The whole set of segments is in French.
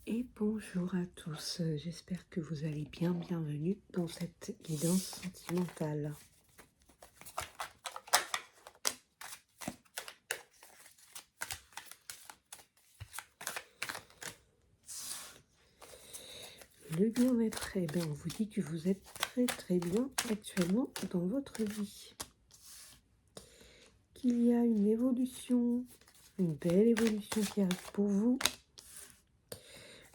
Et bonjour à tous, j'espère que vous allez bien, bienvenue dans cette guidance sentimentale. Le bien-être, eh bien, on vous dit que vous êtes très bien actuellement dans votre vie. Qu'il y a une évolution, une belle évolution qui arrive pour vous,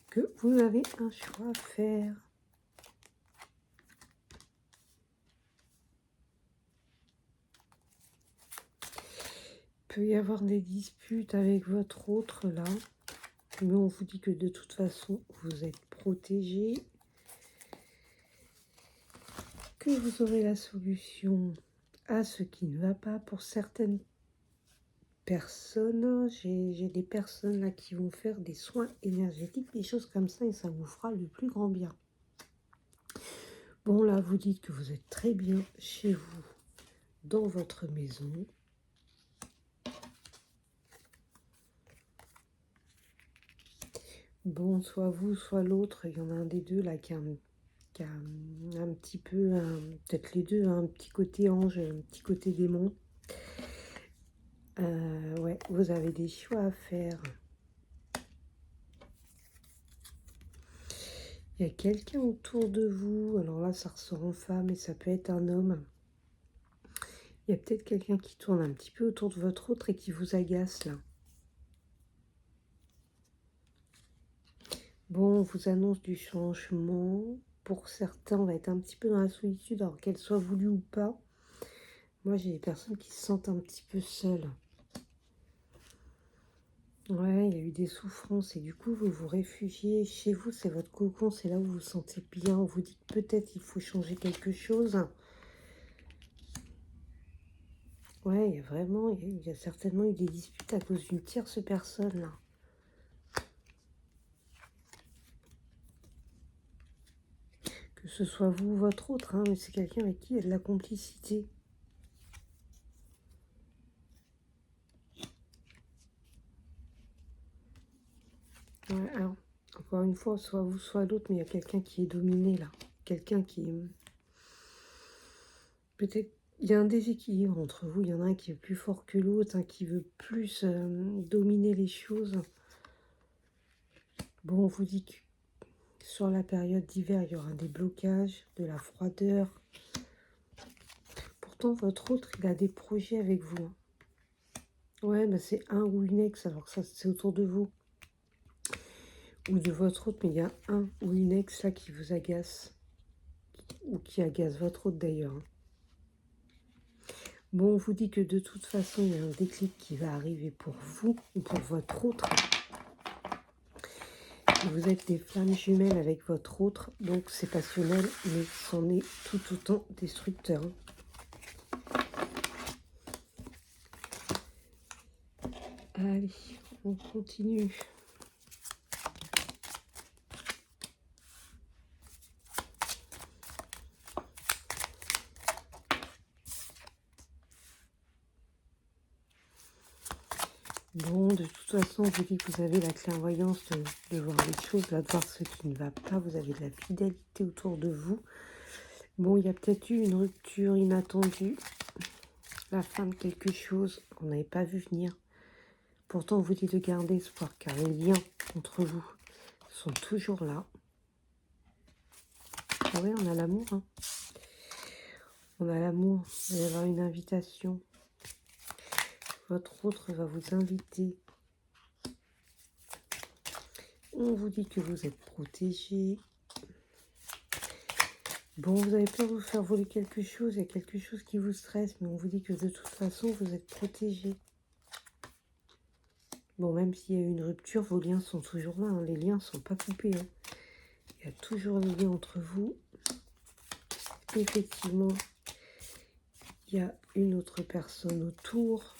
que vous avez un choix à faire. Il peut y avoir des disputes avec votre autre là, mais on vous dit que de toute façon, vous êtes protégé, que vous aurez la solution à ce qui ne va pas pour certaines personnes. J'ai des personnes là qui vont faire des soins énergétiques, des choses comme ça, et ça vous fera le plus grand bien. Bon, là, vous dites que vous êtes très bien chez vous, dans votre maison. Bon, soit vous, soit l'autre, il y en a un des deux là qui a un petit peu, peut-être les deux, un petit côté ange, un petit côté démon. Ouais, vous avez des choix à faire. Il y a quelqu'un autour de vous, alors là ça ressort en femme et ça peut être un homme. Il y a peut-être quelqu'un qui tourne un petit peu autour de votre autre et qui vous agace là. Bon, on vous annonce du changement. Pour certains, on va être un petit peu dans la solitude, alors qu'elle soit voulue ou pas. Moi, j'ai des personnes qui se sentent un petit peu seules. Ouais, il y a eu des souffrances et du coup, vous vous réfugiez chez vous. C'est votre cocon, c'est là où vous vous sentez bien. On vous dit que peut-être il faut changer quelque chose. Ouais, il y a certainement eu des disputes à cause d'une tierce personne là. Que ce soit vous ou votre autre, hein, mais c'est quelqu'un avec qui il y a de la complicité. Ouais, alors, encore une fois, soit vous, soit l'autre, mais il y a quelqu'un qui est dominé là. Quelqu'un qui est... Peut-être, il y a un déséquilibre entre vous. Il y en a un qui est plus fort que l'autre, un qui veut plus dominer les choses. Bon, on vous dit que sur la période d'hiver, il y aura des blocages, de la froideur. Pourtant, votre autre, il a des projets avec vous. Hein. Ouais, bah c'est un ou une ex, alors que ça, c'est autour de vous. Ou de votre autre, mais il y a un ou une ex là qui vous agace. Ou qui agace votre autre d'ailleurs. Hein. Bon, on vous dit que de toute façon, il y a un déclic qui va arriver pour vous ou pour votre autre. Vous êtes des flammes jumelles avec votre autre, donc c'est passionnel, mais c'en est tout autant destructeur. Allez, on continue. Bon, de toute façon, je vous dis que vous avez la clairvoyance de voir les choses, là, de voir ce qui ne va pas. Vous avez de la fidélité autour de vous. Bon, il y a peut-être eu une rupture inattendue, la fin de quelque chose qu'on n'avait pas vu venir. Pourtant, on vous dit de garder espoir, car les liens entre vous sont toujours là. Ah ouais, on a l'amour. Hein. On a l'amour. Il va y avoir une invitation. Votre autre va vous inviter. On vous dit que vous êtes protégé. Bon, vous avez peur de vous faire voler quelque chose. Il y a quelque chose qui vous stresse, mais on vous dit que de toute façon, vous êtes protégé. Bon, même s'il y a eu une rupture, vos liens sont toujours là. Hein. Les liens ne sont pas coupés. Hein. Il y a toujours des liens entre vous. Effectivement, il y a une autre personne autour.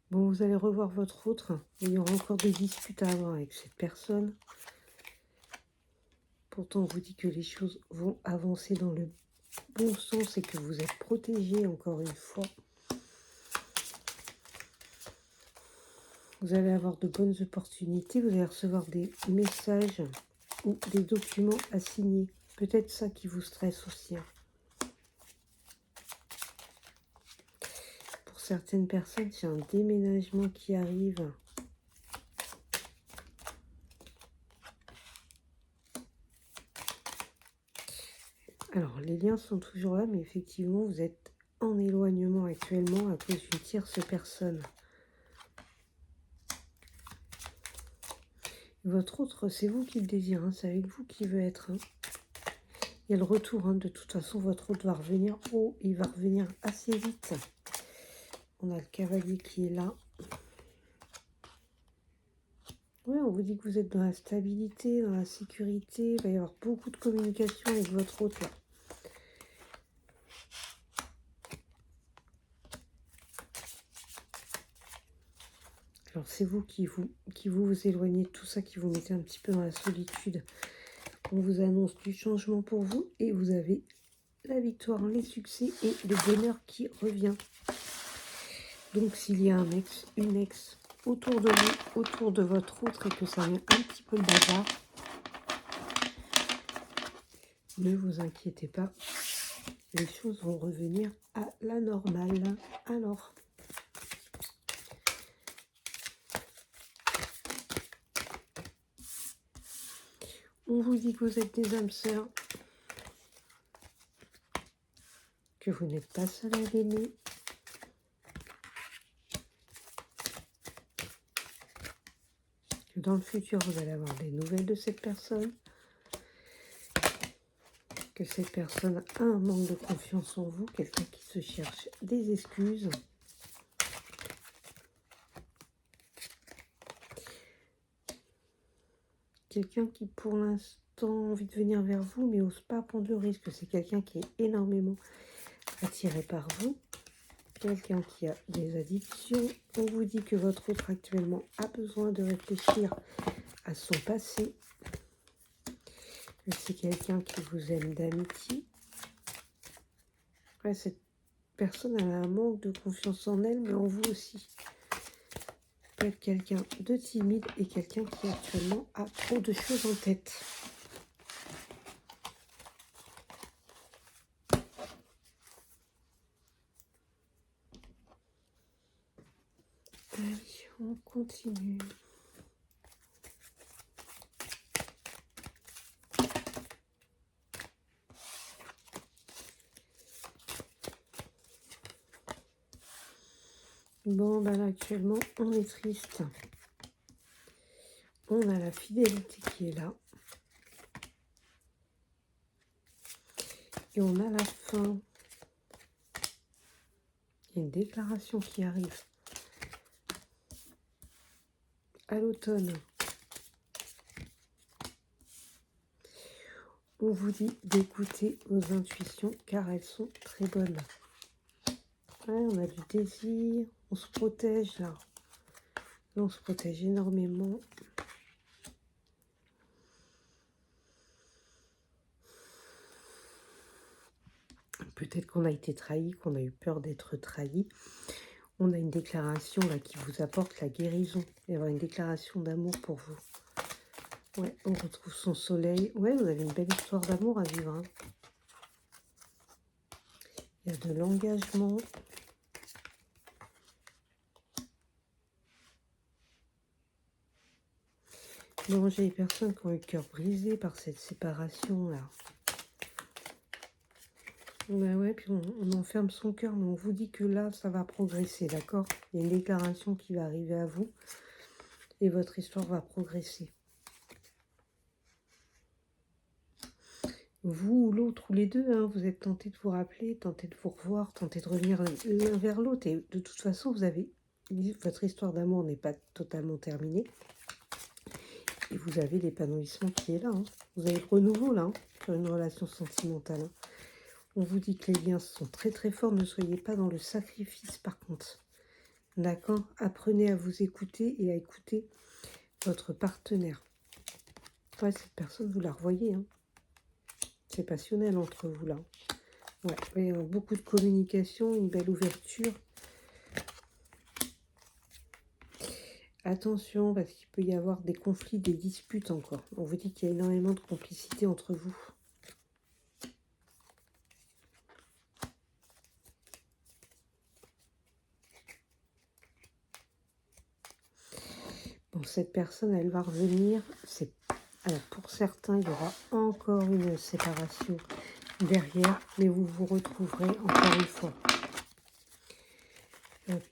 Bon, vous allez revoir votre autre. Il y aura encore des disputes à avoir avec cette personne. Pourtant, on vous dit que les choses vont avancer dans le bon sens et que vous êtes protégé encore une fois. Vous allez avoir de bonnes opportunités. Vous allez recevoir des messages ou des documents à signer. Peut-être ça qui vous stresse aussi. Hein. Pour certaines personnes, c'est un déménagement qui arrive. Alors, les liens sont toujours là, mais effectivement, vous êtes en éloignement actuellement à cause d'une tierce personne. Votre autre, c'est vous qui le désirez, hein, c'est avec vous qui veut être. Hein. Il y a le retour, hein, de toute façon, votre autre va revenir. Oh, il va revenir assez vite. On a le cavalier qui est là. Oui, on vous dit que vous êtes dans la stabilité, dans la sécurité. Il va y avoir beaucoup de communication avec votre autre, là. Alors, c'est vous qui vous éloignez de tout ça, qui vous mettez un petit peu dans la solitude. On vous annonce du changement pour vous et vous avez la victoire, les succès et le bonheur qui revient. Donc, s'il y a un ex, une ex autour de vous, autour de votre autre et que ça vient un petit peu le bazar, ne vous inquiétez pas, les choses vont revenir à la normale. Alors, on vous dit que vous êtes des âmes sœurs, que vous n'êtes pas seul à l'aimer, que dans le futur, vous allez avoir des nouvelles de cette personne, que cette personne a un manque de confiance en vous, quelqu'un qui se cherche des excuses. Quelqu'un qui, pour l'instant, a envie de venir vers vous, mais n'ose pas prendre le risque. C'est quelqu'un qui est énormément attiré par vous. Quelqu'un qui a des addictions. On vous dit que votre autre actuellement a besoin de réfléchir à son passé. C'est quelqu'un qui vous aime d'amitié. Ouais, cette personne a un manque de confiance en elle, mais en vous aussi. Peut-être quelqu'un de timide et quelqu'un qui actuellement a trop de choses en tête. Allez, on continue. Bon, ben là, actuellement, on est triste. On a la fidélité qui est là. Et on a la fin. Il y a une déclaration qui arrive. À l'automne. On vous dit d'écouter vos intuitions car elles sont très bonnes. Ouais, on a du désir. On se protège là. Là, on se protège énormément. Peut-être qu'on a été trahi, qu'on a eu peur d'être trahi. On a une déclaration là qui vous apporte la guérison. Il va y avoir une déclaration d'amour pour vous. Ouais, on retrouve son soleil. Ouais, vous avez une belle histoire d'amour à vivre. Hein. Il y a de l'engagement. Bon, j'ai des personnes qui ont eu le cœur brisé par cette séparation-là. Ouais, ouais, puis on enferme son cœur, mais on vous dit que là, ça va progresser, d'accord? Il y a une déclaration qui va arriver à vous, et votre histoire va progresser. Vous ou l'autre, ou les deux, hein, vous êtes tentés de vous rappeler, tentés de vous revoir, tentés de revenir l'un vers l'autre, et de toute façon, votre histoire d'amour n'est pas totalement terminée. Et vous avez l'épanouissement qui est là. Hein. Vous avez le renouveau là, hein, sur une relation sentimentale. Hein. On vous dit que les liens sont très très forts. Ne soyez pas dans le sacrifice par contre. D'accord? Apprenez à vous écouter et à écouter votre partenaire. Ouais, cette personne, vous la revoyez. Hein. C'est passionnel entre vous là. Ouais, beaucoup de communication, une belle ouverture. attention, parce qu'il peut y avoir des conflits, des disputes encore. On vous dit qu'il y a énormément de complicité entre vous. Bon, cette personne, elle va revenir. Alors, pour certains, il y aura encore une séparation derrière, mais vous vous retrouverez encore une fois.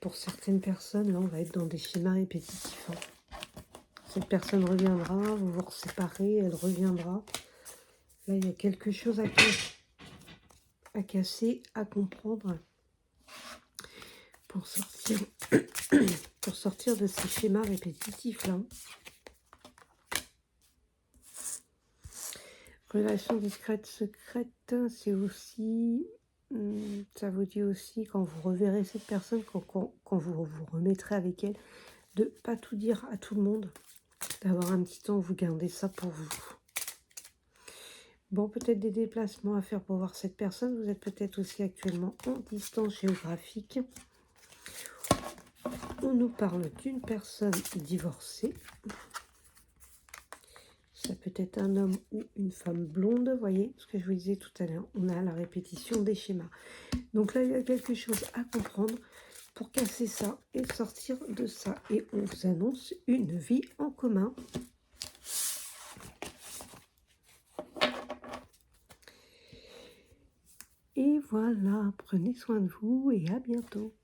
Pour certaines personnes, là, on va être dans des schémas répétitifs. Hein. Cette personne reviendra, vous vous séparez, elle reviendra. Là, il y a quelque chose à casser, à comprendre pour sortir, pour sortir de ces schémas répétitifs-là. Relation discrète, secrète, c'est aussi... Ça vous dit aussi, quand vous reverrez cette personne, quand vous vous remettrez avec elle, de ne pas tout dire à tout le monde, d'avoir un petit temps où vous gardez ça pour vous. Bon, peut-être des déplacements à faire pour voir cette personne. Vous êtes peut-être aussi actuellement en distance géographique. On nous parle d'une personne divorcée. Ça peut être un homme ou une femme blonde, vous voyez ce que je vous disais tout à l'heure. On a la répétition des schémas. Donc là, il y a quelque chose à comprendre pour casser ça et sortir de ça. Et on vous annonce une vie en commun. Et voilà, prenez soin de vous et à bientôt.